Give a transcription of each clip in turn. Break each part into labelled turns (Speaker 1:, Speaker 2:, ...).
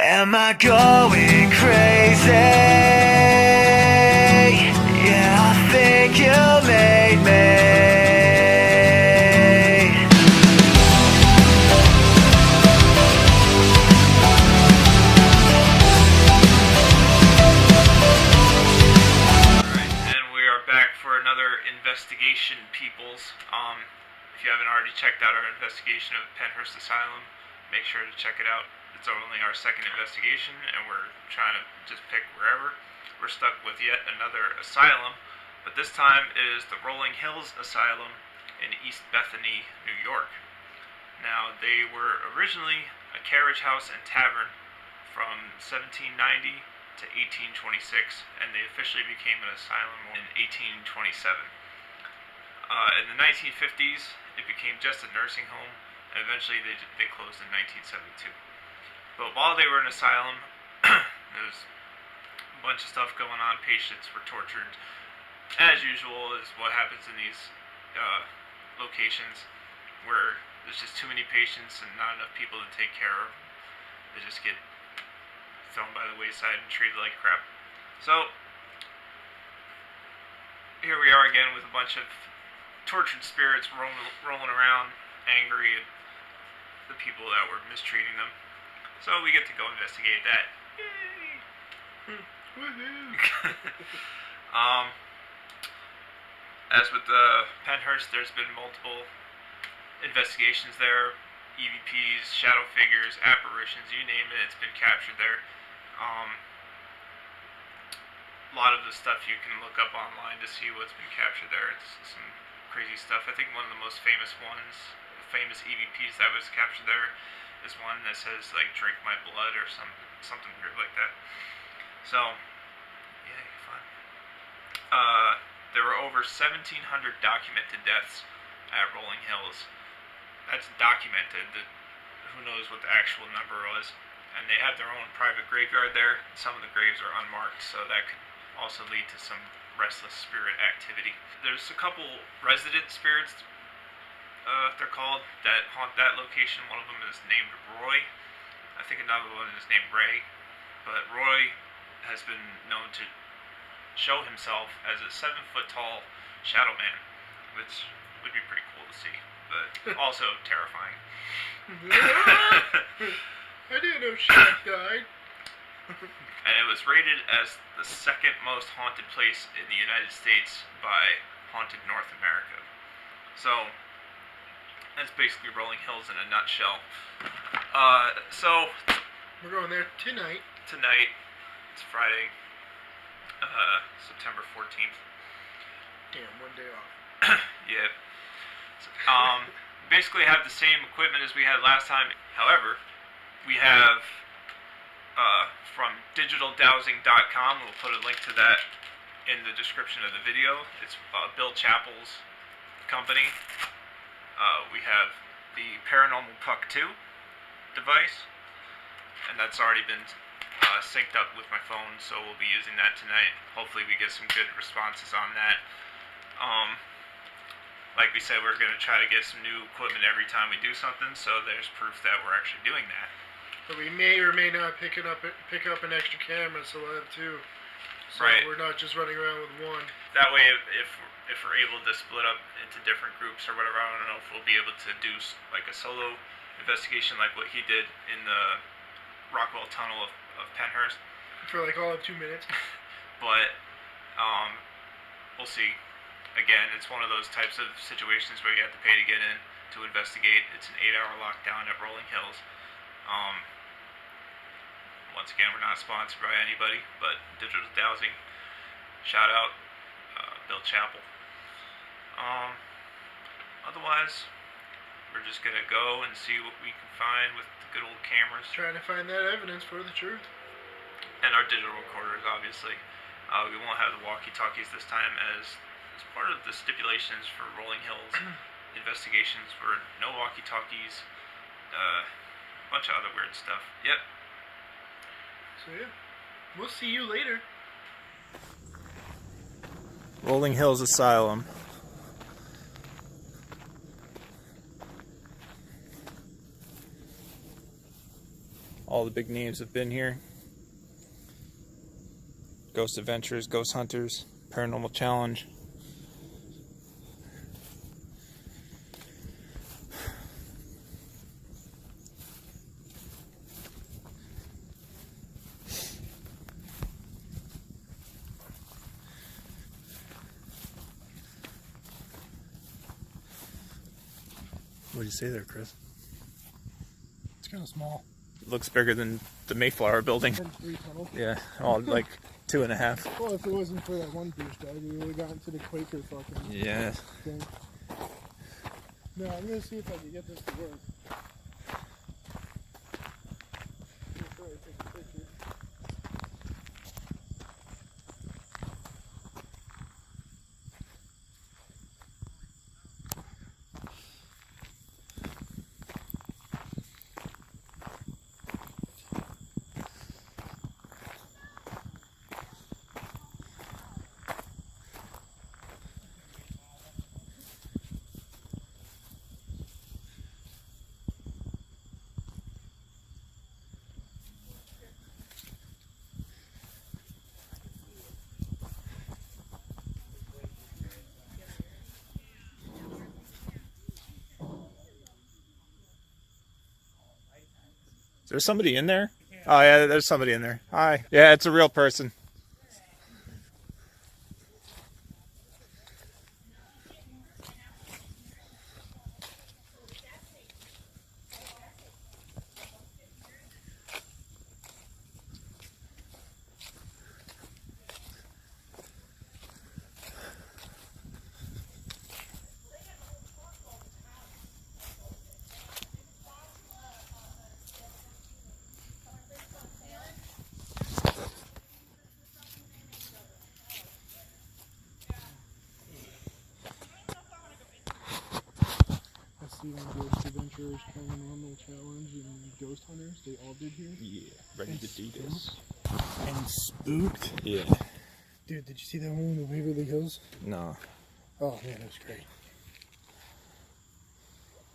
Speaker 1: Am I going crazy? Yeah, I think you made me.
Speaker 2: Alright, and we are back for another investigation, peoples. If you haven't already checked out our investigation of Penhurst Asylum, make sure to check it out. It's only our second investigation, and we're trying to just pick wherever. We're stuck with yet another asylum, but this time it is the Rolling Hills Asylum in East Bethany, New York. Now, they were originally a carriage house and tavern from 1790 to 1826, and they officially became an asylum in 1827. In the 1950s, it became just a nursing home, and eventually they closed in 1972. But while they were an asylum, there was a bunch of stuff going on. Patients were tortured, as usual, is what happens in these locations where there's just too many patients and not enough people to take care of. They just get thrown by the wayside and treated like crap. So, here we are again with a bunch of tortured spirits rolling around, angry at the people that were mistreating them. So we get to go investigate that. Yay! Woohoo! As with Penhurst, there's been multiple investigations there. EVPs, shadow figures, apparitions, you name it, it's been captured there. A lot of the stuff you can look up online to see what's been captured there. It's some crazy stuff. I think one of the most famous EVPs that was captured there is one that says, like, drink my blood or something weird like that. So, yeah, fun. There were over 1,700 documented deaths at Rolling Hills. That's documented. Who knows what the actual number was. And they have their own private graveyard there. Some of the graves are unmarked, so that could also lead to some restless spirit activity. There's a couple resident spirits, they're called, that haunt that location. One of them is named Roy. I think another one is named Ray. But Roy has been known to show himself as a 7-foot-tall shadow man, which would be pretty cool to see, but also terrifying.
Speaker 3: I didn't know Shaq died.
Speaker 2: And it was rated as the second most haunted place in the United States by Haunted North America. So, that's basically Rolling Hills in a nutshell. So,
Speaker 3: we're going there tonight.
Speaker 2: Tonight, it's Friday, September 14th.
Speaker 3: Damn, one day off.
Speaker 2: Yep. Basically have the same equipment as we had last time. However, we have from digitaldowsing.com. We'll put a link to that in the description of the video. It's Bill Chappell's company. We have the Paranormal Puck 2 device, and that's already been synced up with my phone, so we'll be using that tonight. Hopefully we get some good responses on that. Like we said, we're going to try to get some new equipment every time we do something, so there's proof that we're actually doing that.
Speaker 3: But we may or may not pick up an extra camera, so we'll have two. So
Speaker 2: right.
Speaker 3: We're not just running around with one.
Speaker 2: That way, if we're able to split up into different groups or whatever, I don't know if we'll be able to do like a solo investigation like what he did in the Rockwell Tunnel of Penhurst.
Speaker 3: For like all of 2 minutes.
Speaker 2: But, we'll see. Again, it's one of those types of situations where you have to pay to get in to investigate. It's an 8-hour lockdown at Rolling Hills. Once again, we're not sponsored by anybody, but Digital Dowsing, shout out, Bill Chappell. Otherwise, we're just gonna go and see what we can find with the good old cameras.
Speaker 3: Trying to find that evidence for the truth.
Speaker 2: And our digital recorders, obviously. We won't have the walkie-talkies this time, as part of the stipulations for Rolling Hills investigations were no walkie-talkies, a bunch of other weird stuff. Yep.
Speaker 3: So yeah, we'll see you later.
Speaker 4: Rolling Hills Asylum. All the big names have been here. Ghost Adventures, Ghost Hunters, Paranormal Challenge. What do you say there, Chris?
Speaker 3: It's kind of small.
Speaker 4: It looks bigger than the Mayflower building.
Speaker 3: 3 tunnels.
Speaker 4: Yeah, oh, like 2.5.
Speaker 3: Well, if it wasn't for that one douchebag, we would have gotten to the Quaker fucking
Speaker 4: Yeah.
Speaker 3: thing. No, I'm gonna see if I can get this to work. I'm gonna try to take a picture.
Speaker 4: Is there somebody in there? Oh yeah, there's somebody in there. Hi. Yeah, it's a real person.
Speaker 3: Ghost Adventures, Paranormal Challenge, and Ghost Hunters, they all did here.
Speaker 4: Yeah, ready to do this.
Speaker 3: And spooked.
Speaker 4: Yeah.
Speaker 3: Dude, did you see that one in the Waverly Hills?
Speaker 4: No.
Speaker 3: Oh man, that was great.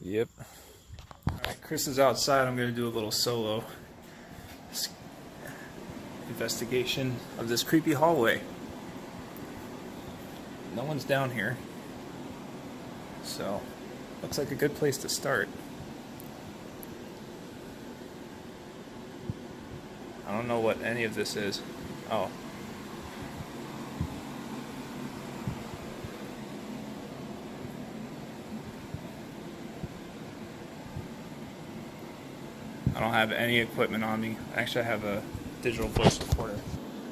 Speaker 4: Yep. Alright, Chris is outside. I'm going to do a little solo investigation of this creepy hallway. No one's down here. So, looks like a good place to start. I don't know what any of this is. Oh. I don't have any equipment on me. Actually, I have a digital voice recorder.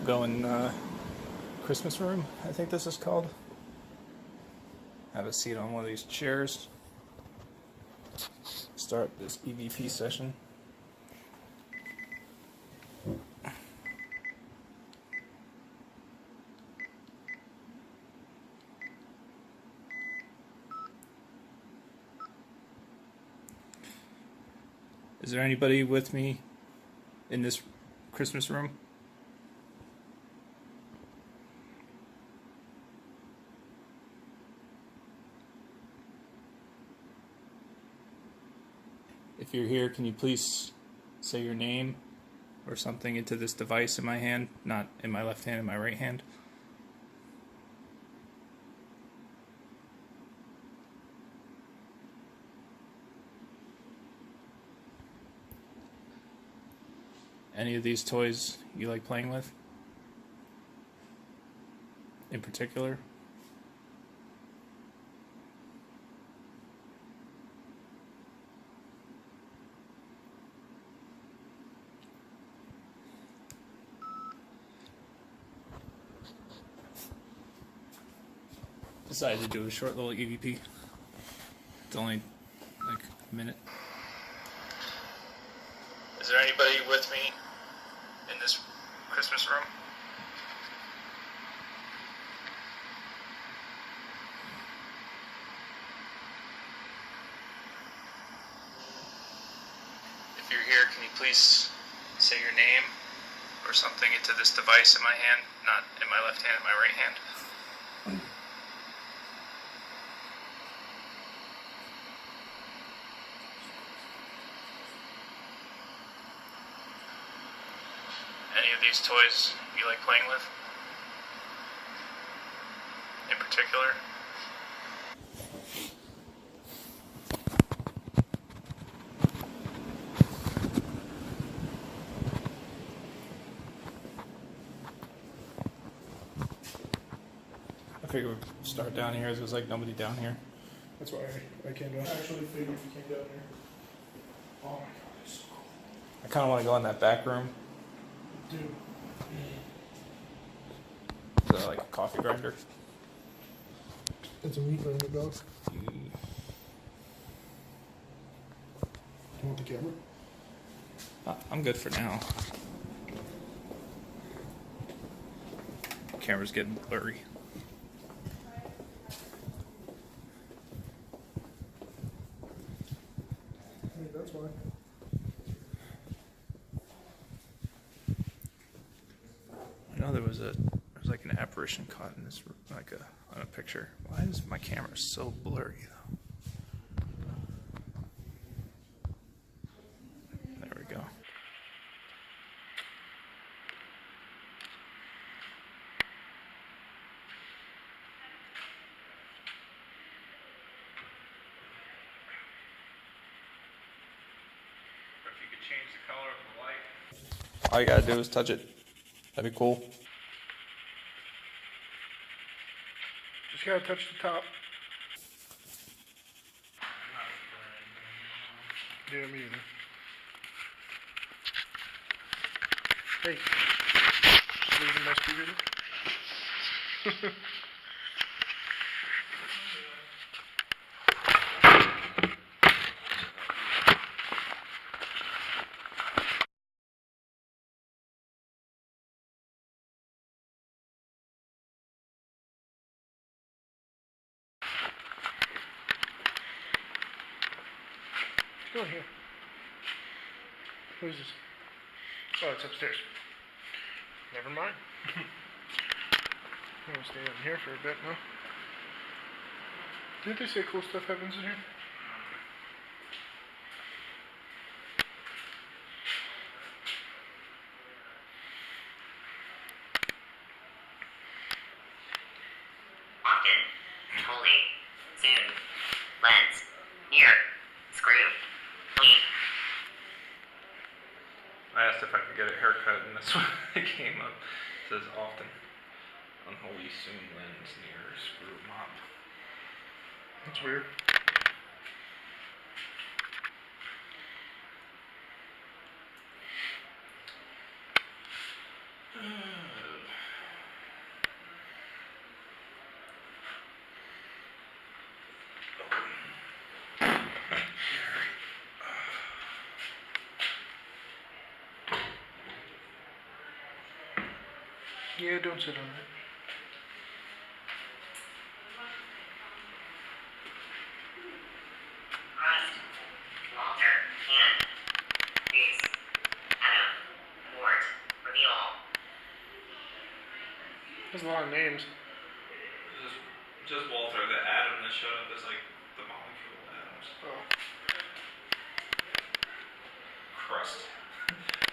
Speaker 4: Going Christmas room, I think this is called. Have a seat on one of these chairs. Start this EVP session. Is there anybody with me in this Christmas room? If you're here, can you please say your name or something into this device in my hand, not in my left hand, in my right hand? Any of these toys you like playing with? In particular? Decided to do a short little EVP. It's only like a minute. Is there anybody with me in this Christmas room? If you're here, can you please say your name or something into this device in my hand, not in my left hand, in my right hand? any of these toys you like playing with? In particular? I figured we'd start down here. There's like nobody down here.
Speaker 3: That's why I came down. I actually figured you came down here. Oh my god, it's so cool.
Speaker 4: I kind of want to go in that back room.
Speaker 3: Dude.
Speaker 4: Is that like a coffee grinder?
Speaker 3: It's a meat grinder, dog. Do you want the camera?
Speaker 4: I'm good for now. Camera's getting blurry.
Speaker 3: Hey, that's why.
Speaker 4: I know there was like an apparition caught in this, like on a picture. Why is my camera so blurry though? There we go. If you could change the color of the light. All you gotta do is touch it. That'd be cool.
Speaker 3: Just gotta touch the top. Yeah, me either. Hey, just leaving my speaker there. What's going here? Who is this? Oh, it's upstairs. Never mind. I'm gonna stay in here for a bit now. Didn't they say cool stuff happens in here?
Speaker 5: Often, fully, soon, lens, near, screw, lean.
Speaker 4: I asked if I could get a haircut, and that's when it came up. It says often. Unholy soon lens near screw mop.
Speaker 3: That's weird. Yeah, don't sit on it.
Speaker 5: Crust, Walter, Hand, Reese, Adam, Mort, Reveal.
Speaker 3: There's a lot of names.
Speaker 4: Just Walter, the atom that showed up as like the molecule atoms.
Speaker 3: Oh.
Speaker 4: Crust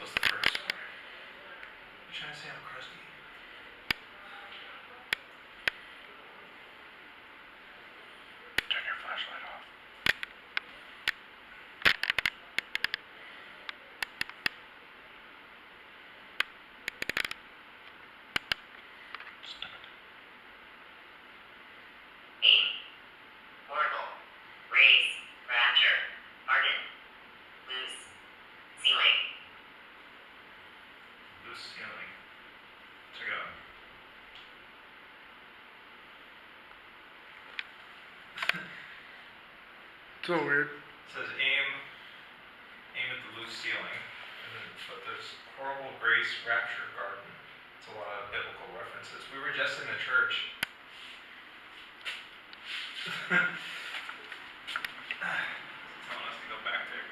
Speaker 4: was the first one. You trying to say I'm crusty? Turn your flashlight off. Stop it.
Speaker 5: Aim, horrible, raise, rapture, harden, loose, ceiling.
Speaker 4: Loose ceiling. Check it out.
Speaker 3: So weird.
Speaker 4: It says aim at the loose ceiling, and then, but there's horrible grace rapture garden. It's a lot of biblical references. We were just in the church. Telling us to go back there.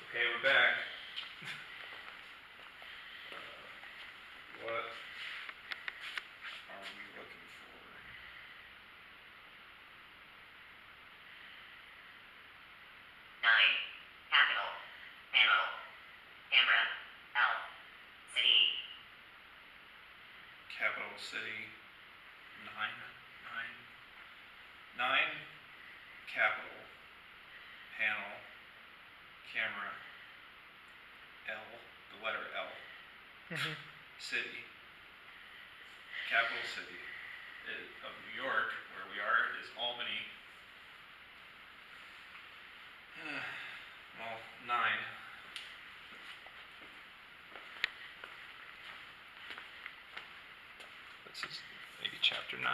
Speaker 4: Okay, we're back. What are we looking for?
Speaker 5: Nine. Capital. Panel. Camera. L. City.
Speaker 4: Capital city. 9. Capital. Panel. Camera. L. The letter L. City. Capital city of New York, where we are, is Albany. Well, 9. This is maybe chapter 9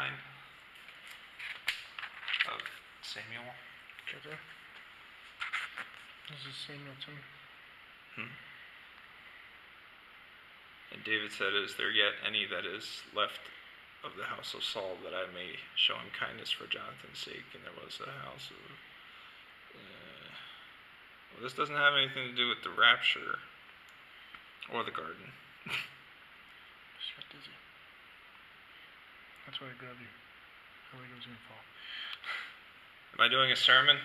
Speaker 4: of Samuel.
Speaker 3: Okay. This is Samuelton.
Speaker 4: And David said, "Is there yet any that is left of the house of Saul, that I may show him kindness for Jonathan's sake?" And there was a house of... well, this doesn't have anything to do with the rapture or the garden.
Speaker 3: Just got dizzy. That's why I grabbed you. I like it was gonna fall.
Speaker 4: Am I doing a sermon?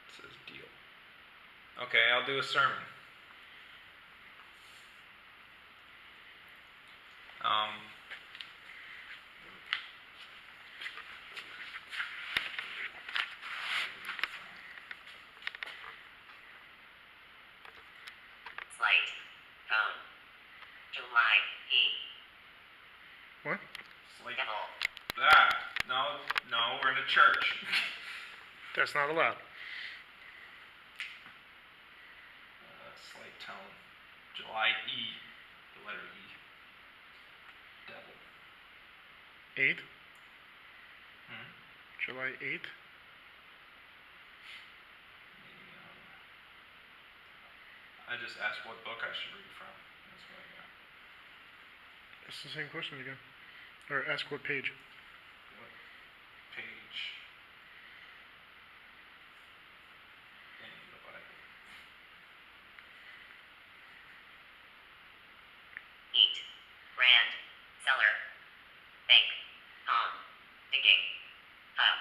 Speaker 4: It says deal. Okay, I'll do a sermon.
Speaker 5: Slight. Phone. July. E.
Speaker 3: What?
Speaker 5: Devil.
Speaker 4: No, we're in a church.
Speaker 3: That's not allowed.
Speaker 4: Slight tone. July E. The letter E. Devil.
Speaker 3: 8th? July 8th?
Speaker 4: I just asked what book I should read from. That's what I got.
Speaker 3: It's the same question again. Or ask what page.
Speaker 4: What page in the Bible?
Speaker 5: Eat. Brand. Seller. Bank. Home. Digging. Hub.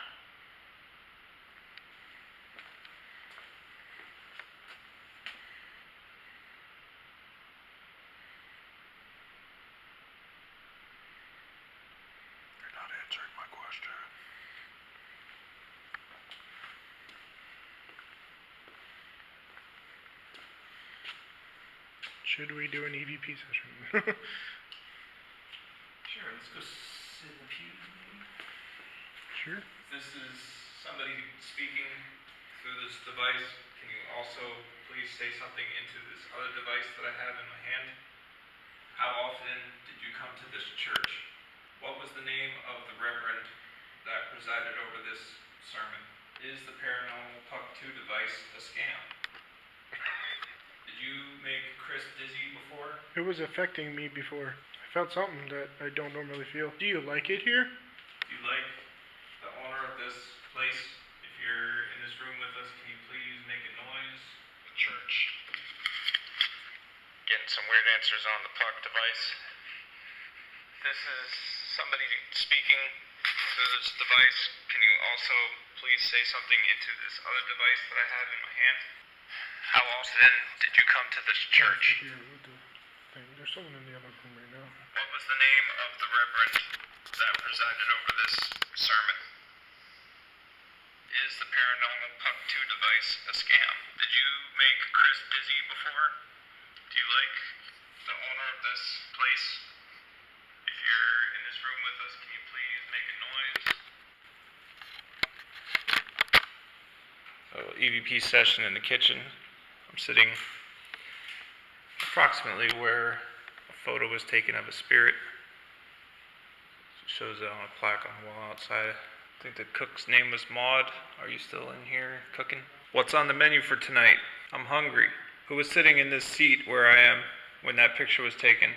Speaker 3: You're not answering my question. Should we do an EVP session?
Speaker 4: Sure, let's go sit in the pews, maybe.
Speaker 3: Sure.
Speaker 4: This is somebody speaking through this device. Can you also please say something into this other device that I have in my hand? How often did you come to this church? What was the name of the reverend that presided over this sermon? Is the paranormal Puck 2 device a scam? Did you make Chris dizzy before?
Speaker 3: It was affecting me before. I felt something that I don't normally feel. Do you like it here?
Speaker 4: Do you like the owner of this place? If you're in this room with us, can you please make a noise? The church. Getting some weird answers on the Puck device. This is somebody speaking through this device. Can you also please say something into this other device that I have in my hand? How often did you come to this church?
Speaker 3: Here with the thing. There's someone in the other room right now.
Speaker 4: What was the name of the reverend that presided over this sermon? Is the paranormal Puck 2 device a scam? Did you make Chris dizzy before? Do you like the owner of this place? If you're in this room with us, can you please make a noise? So, EVP session in the kitchen. I'm sitting approximately where a photo was taken of a spirit. It shows it on a plaque on the wall outside. I think the cook's name was Maud. Are you still in here cooking? What's on the menu for tonight? I'm hungry. Who was sitting in this seat where I am when that picture was taken?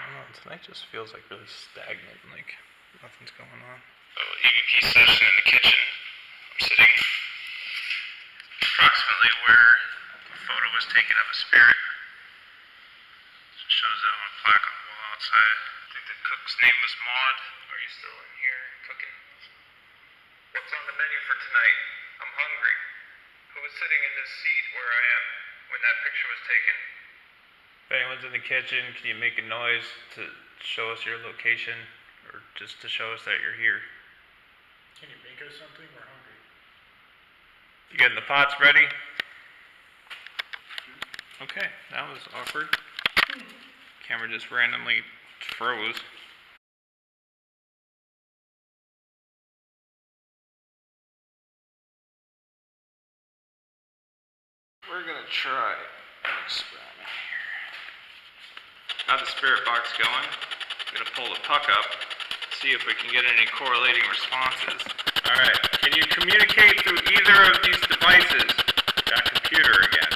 Speaker 4: don't know. Tonight just feels like really stagnant. Like nothing's going on.
Speaker 2: So EVP session in the kitchen. I'm sitting approximately where the photo was taken of a spirit. It shows it on a plaque on the wall outside. I think the cook's name was Maud. Are you still in here cooking? What's on the menu for tonight? I'm hungry. Who was sitting in this seat where I am when that picture was taken? If anyone's in the kitchen, can you make a noise to show us your location or just to show us that you're here?
Speaker 3: Can you make us something? We're hungry.
Speaker 2: You getting the pots ready? Okay, that was awkward. Camera just randomly froze. We're gonna try an experiment here. Got the spirit box going. Gonna pull the puck up, see if we can get any correlating responses. Alright, can you communicate through either of these devices? Got computer again.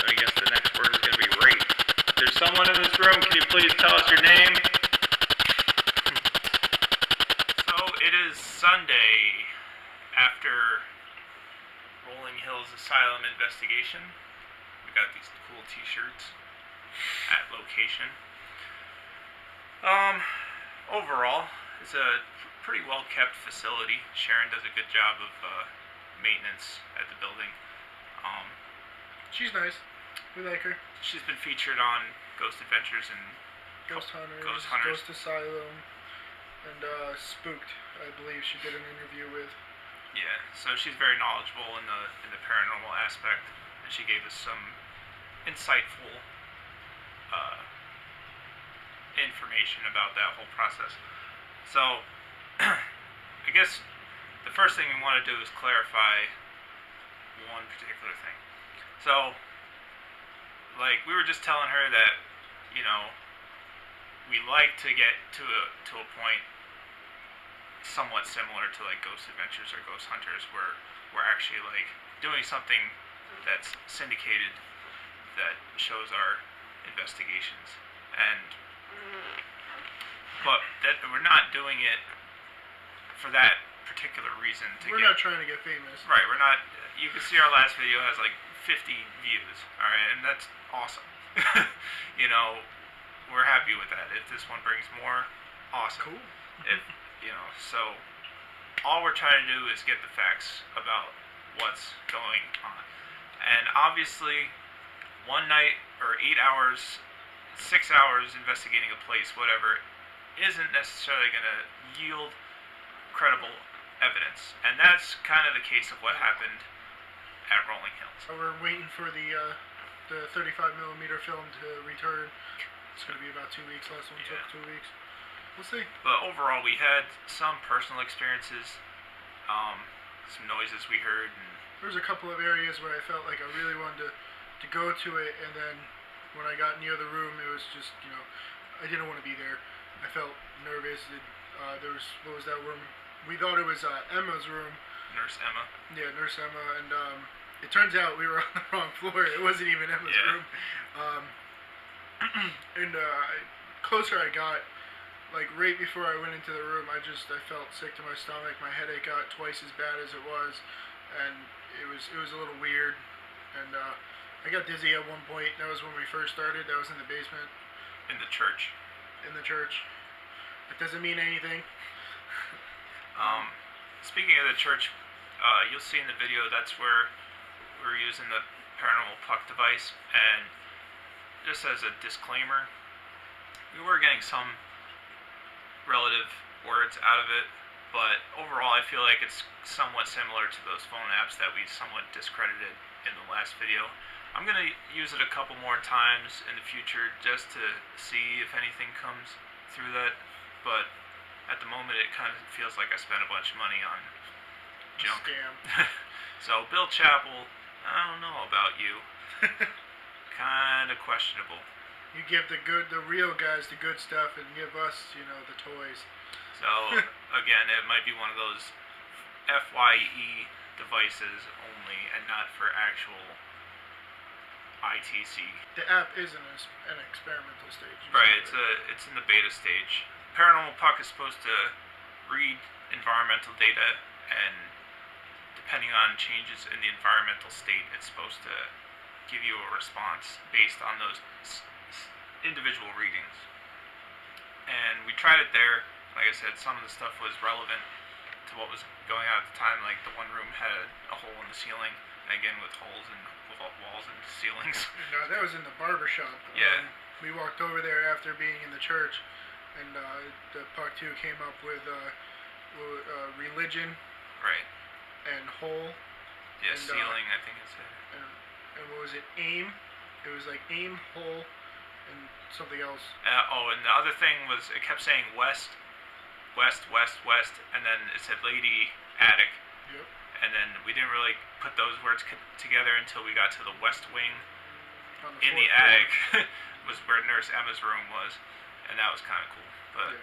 Speaker 2: So I guess the next word is gonna be rate. If there's someone in this room, can you please tell us your name? So it is Sunday after Rolling Hills Asylum investigation. We got these cool t-shirts at location. Overall, it's a pretty well kept facility. Sharon does a good job of maintenance at the building.
Speaker 3: She's nice. We like her.
Speaker 2: She's been featured on Ghost Adventures and
Speaker 3: Ghost Hunters,
Speaker 2: Ghost Hunters.
Speaker 3: Ghost Asylum, and Spooked, I believe she did an interview with.
Speaker 2: Yeah, so she's very knowledgeable in the paranormal aspect, and she gave us some insightful information about that whole process. So, I guess the first thing we want to do is clarify one particular thing. So, like we were just telling her that, you know, we like to get to a point somewhat similar to like Ghost Adventures or Ghost Hunters, where we're actually like doing something that's syndicated that shows our investigations, but that we're not doing it for that particular reason.
Speaker 3: We're not trying to get famous.
Speaker 2: Right, we're not. You can see our last video has like 50 views. All right, and that's awesome. You know, we're happy with that. If this one brings more, awesome.
Speaker 3: Cool.
Speaker 2: If you know, so all we're trying to do is get the facts about what's going on. And obviously, one night or 8 hours, 6 hours investigating a place, whatever, isn't necessarily going to yield credible evidence. And that's kind of the case of what happened at Rolling Hills.
Speaker 3: We're waiting for the 35mm film to return. It's going to be about 2 weeks. Last one took 2 weeks. We'll see.
Speaker 2: But overall, we had some personal experiences, some noises we heard, and
Speaker 3: There was a couple of areas where I felt like I really wanted to go to it, and then when I got near the room, it was just, you know, I didn't want to be there. I felt nervous. There was, what was that room? We thought it was Emma's room.
Speaker 2: Nurse Emma.
Speaker 3: Yeah, Nurse Emma, and it turns out we were on the wrong floor. It wasn't even Emma's room. And closer I got, like right before I went into the room, I felt sick to my stomach. My headache got twice as bad as it was, and it was a little weird. And I got dizzy at one point. That was when we first started. That was in the basement.
Speaker 2: In the church.
Speaker 3: In the church. It doesn't mean anything.
Speaker 2: Speaking of the church, you'll see in the video that's where we're using the paranormal puck device. And just as a disclaimer, we were getting some relative words out of it, but overall I feel like it's somewhat similar to those phone apps that we somewhat discredited in the last video. I'm going to use it a couple more times in the future just to see if anything comes through that, but at the moment it kind of feels like I spent a bunch of money on junk.
Speaker 3: Scam.
Speaker 2: So Bill Chappell, I don't know about you. Kind of questionable.
Speaker 3: You give the real guys the good stuff, and give us, you know, the toys.
Speaker 2: So again, it might be one of those FYE devices only, and not for actual ITC.
Speaker 3: The app is in an experimental stage.
Speaker 2: Right, it's in the beta stage. Paranormal Puck is supposed to read environmental data, and depending on changes in the environmental state, it's supposed to give you a response based on those individual readings. And we tried it there. Like I said, some of the stuff was relevant to what was going on at the time. Like the one room had a hole in the ceiling, and again with holes in walls and ceilings.
Speaker 3: No, that was in the barber shop.
Speaker 2: Yeah.
Speaker 3: We walked over there after being in the church, and the Puck 2 came up with religion
Speaker 2: Right.
Speaker 3: and hole.
Speaker 2: Yeah,
Speaker 3: and,
Speaker 2: ceiling, I think it said.
Speaker 3: And what was it? Aim. It was like aim, hole, and something else.
Speaker 2: And the other thing was it kept saying west, west, west, west, and then it said lady, attic.
Speaker 3: Yep.
Speaker 2: And then we didn't really put those words together until we got to the west wing. In the attic was where Nurse Emma's room was, and that was kind of cool. But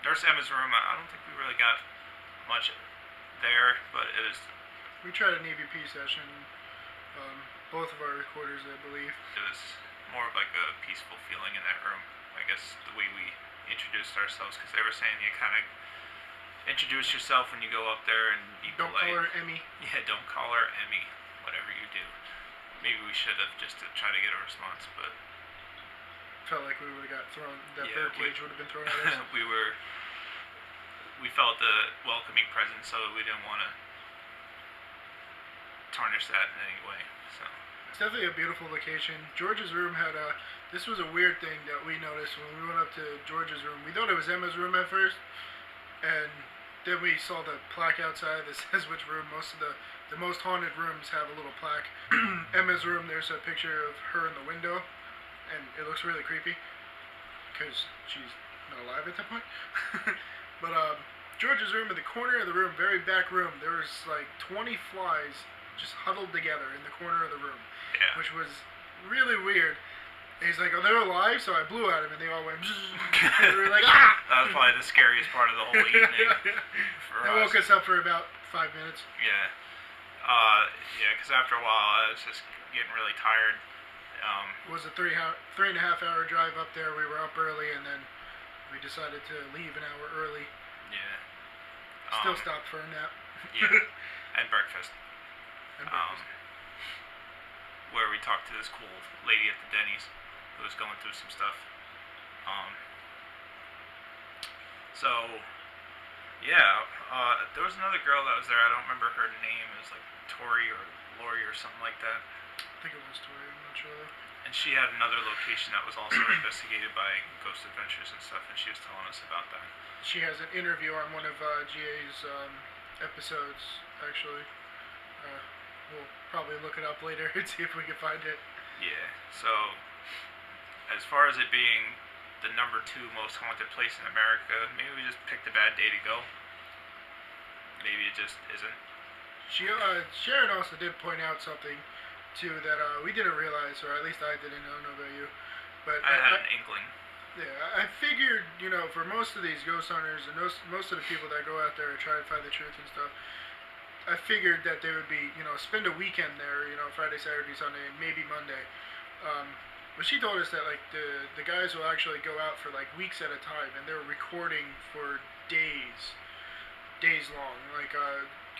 Speaker 2: Nurse Emma's room, I don't think we really got much there, but it was.
Speaker 3: We tried an EVP session, both of our recorders, I believe.
Speaker 2: It was more of like a peaceful feeling in that room. I guess the way we introduced ourselves, because they were saying you kind of introduce yourself when you go up there and be
Speaker 3: Don't
Speaker 2: polite.
Speaker 3: call her Emmy.
Speaker 2: Yeah, don't call her Emmy. Whatever you do. Maybe we should have just to try to get a response, but
Speaker 3: Felt like we would have got thrown. That
Speaker 2: Yeah,
Speaker 3: bird cage would have been thrown at us.
Speaker 2: we felt the welcoming presence, so we didn't want to tarnish that in any way. So
Speaker 3: It's definitely a beautiful location. George's room had a. This was a weird thing that we noticed when we went up to George's room. We thought it was Emma's room at first, and then we saw the plaque outside that says which room. Most of the most haunted rooms have a little plaque. Emma's room, there's a picture of her in the window, and it looks really creepy because she's not alive at that point. But George's room, in the corner of the room, very back room, there was like 20 flies just huddled together in the corner of the room,
Speaker 2: yeah,
Speaker 3: which was really weird. And he's like, "Oh, they're alive," so I blew at him, and they all went. And we were like, "Ah!"
Speaker 2: that was probably the scariest part of the whole evening for
Speaker 3: They woke us up for about 5 minutes.
Speaker 2: Yeah. Because after a while I was just getting really tired.
Speaker 3: It was a 3.5 hour drive up there. We were up early, and then we decided to leave an hour early.
Speaker 2: Yeah.
Speaker 3: Still stopped for a nap.
Speaker 2: Yeah. And breakfast.
Speaker 3: And breakfast.
Speaker 2: Where we talked to this cool lady at the Denny's who was going through some stuff. There was another girl that was there. I don't remember her name. It was like Tori or Lori or something like that.
Speaker 3: I think it was Tori. I'm not sure though.
Speaker 2: And she had another location that was also investigated by Ghost Adventures and stuff, and she was telling us about that.
Speaker 3: She has an interview on one of G.A.'s episodes, actually. We'll probably look it up later and see if we can find it.
Speaker 2: Yeah, so as far as it being the number 2 most haunted place in America, maybe we just picked a bad day to go. Maybe it just isn't.
Speaker 3: Sharon also did point out something, too, that we didn't realize, or at least I didn't know about you. But
Speaker 2: I had an inkling.
Speaker 3: Yeah, I figured, for most of these ghost hunters and most of the people that go out there and try to find the truth and stuff, I figured that they would be, spend a weekend there, Friday, Saturday, Sunday, and maybe Monday. But she told us that, like, the guys will actually go out for, like, weeks at a time, and they're recording for days long. Like,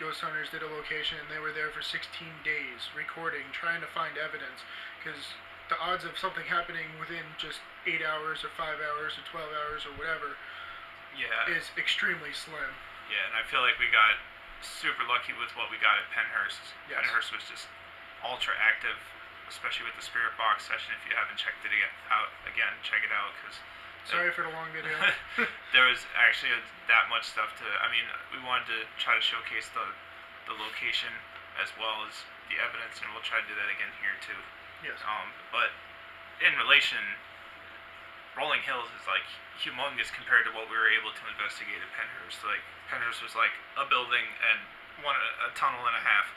Speaker 3: ghost hunters did a location, and they were there for 16 days, recording, trying to find evidence, because the odds of something happening within just 8 hours, or 5 hours, or 12 hours, or whatever, is extremely slim.
Speaker 2: Yeah, and I feel like we got super lucky with what we got at Penhurst.
Speaker 3: Yes.
Speaker 2: Penhurst was just ultra active, especially with the Spirit Box session. If you haven't checked it out, again, check it out, because
Speaker 3: Sorry for the long video.
Speaker 2: there was actually that much stuff we wanted to try to showcase the location as well as the evidence, and we'll try to do that again here too.
Speaker 3: Yes.
Speaker 2: But in relation, Rolling Hills is like humongous compared to what we were able to investigate at Penhurst. Like Penhurst was like a building and a tunnel and a half.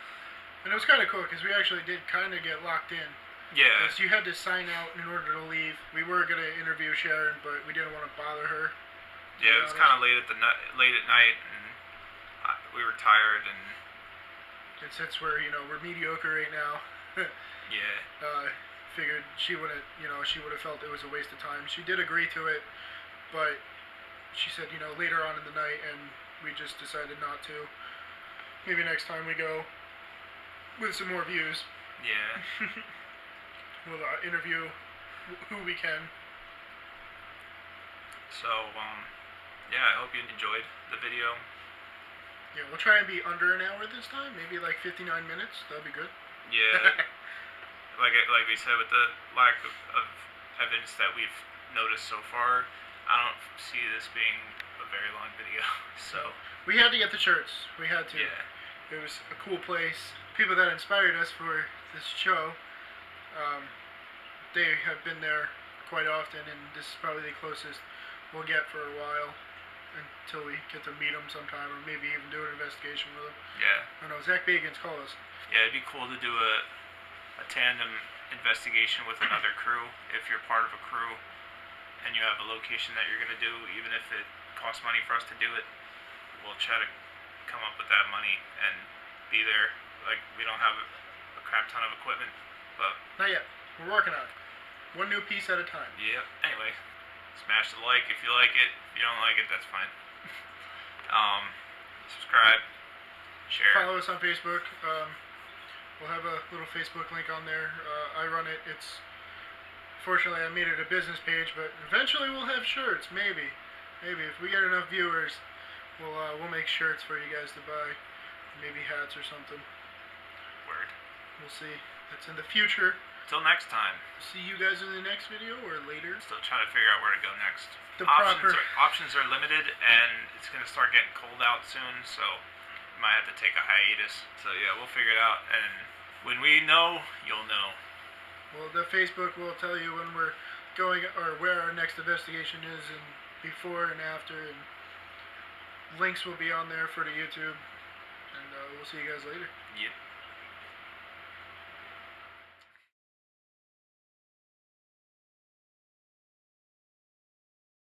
Speaker 3: And it was kind of cool because we actually did kind of get locked in.
Speaker 2: Yeah.
Speaker 3: Because you had to sign out in order to leave. We were going to interview Sharon, but we didn't want to bother her.
Speaker 2: Yeah, it was kind of late at night, and we were tired, and
Speaker 3: since we're mediocre right now.
Speaker 2: Yeah.
Speaker 3: Figured she wouldn't, she would have felt it was a waste of time. She did agree to it, but she said, later on in the night, and we just decided not to. Maybe next time we go with some more views.
Speaker 2: Yeah.
Speaker 3: We'll interview who we can.
Speaker 2: So, yeah, I hope you enjoyed the video.
Speaker 3: Yeah, we'll try and be under an hour this time. Maybe like 59 minutes. That'd be good.
Speaker 2: Yeah. like we said, with the lack of evidence that we've noticed so far, I don't see this being a very long video. So
Speaker 3: we had to get the shirts. We had to.
Speaker 2: Yeah.
Speaker 3: It was a cool place. People that inspired us for this show, they have been there quite often, and this is probably the closest we'll get for a while until we get to meet them sometime, or maybe even do an investigation with them.
Speaker 2: Yeah.
Speaker 3: I don't know. Zach Bagans, call us.
Speaker 2: Yeah, it'd be cool to do a tandem investigation with another crew. If you're part of a crew and you have a location that you're going to do, even if it costs money for us to do it, we'll try to come up with that money and be there. Like, we don't have a crap ton of equipment, but
Speaker 3: Not yet. We're working on it. One new piece at a time.
Speaker 2: yeah. Anyway, smash the like if you like it. If you don't like it, that's fine. Subscribe, share.
Speaker 3: Follow us on Facebook. We'll have a little Facebook link on there. I run it. Fortunately, I made it a business page, but eventually we'll have shirts. Maybe if we get enough viewers, we'll make shirts for you guys to buy. Maybe hats or something.
Speaker 2: Word.
Speaker 3: We'll see. That's in the future.
Speaker 2: Till next time.
Speaker 3: See you guys in the next video or later.
Speaker 2: Still trying to figure out where to go next.
Speaker 3: The
Speaker 2: Options are limited, and it's gonna start getting cold out soon, so we might have to take a hiatus. So yeah, we'll figure it out, and when we know, you'll know.
Speaker 3: Well, the Facebook will tell you when we're going or where our next investigation is, and before and after, and links will be on there for the YouTube. And we'll see you guys later.
Speaker 2: Yep.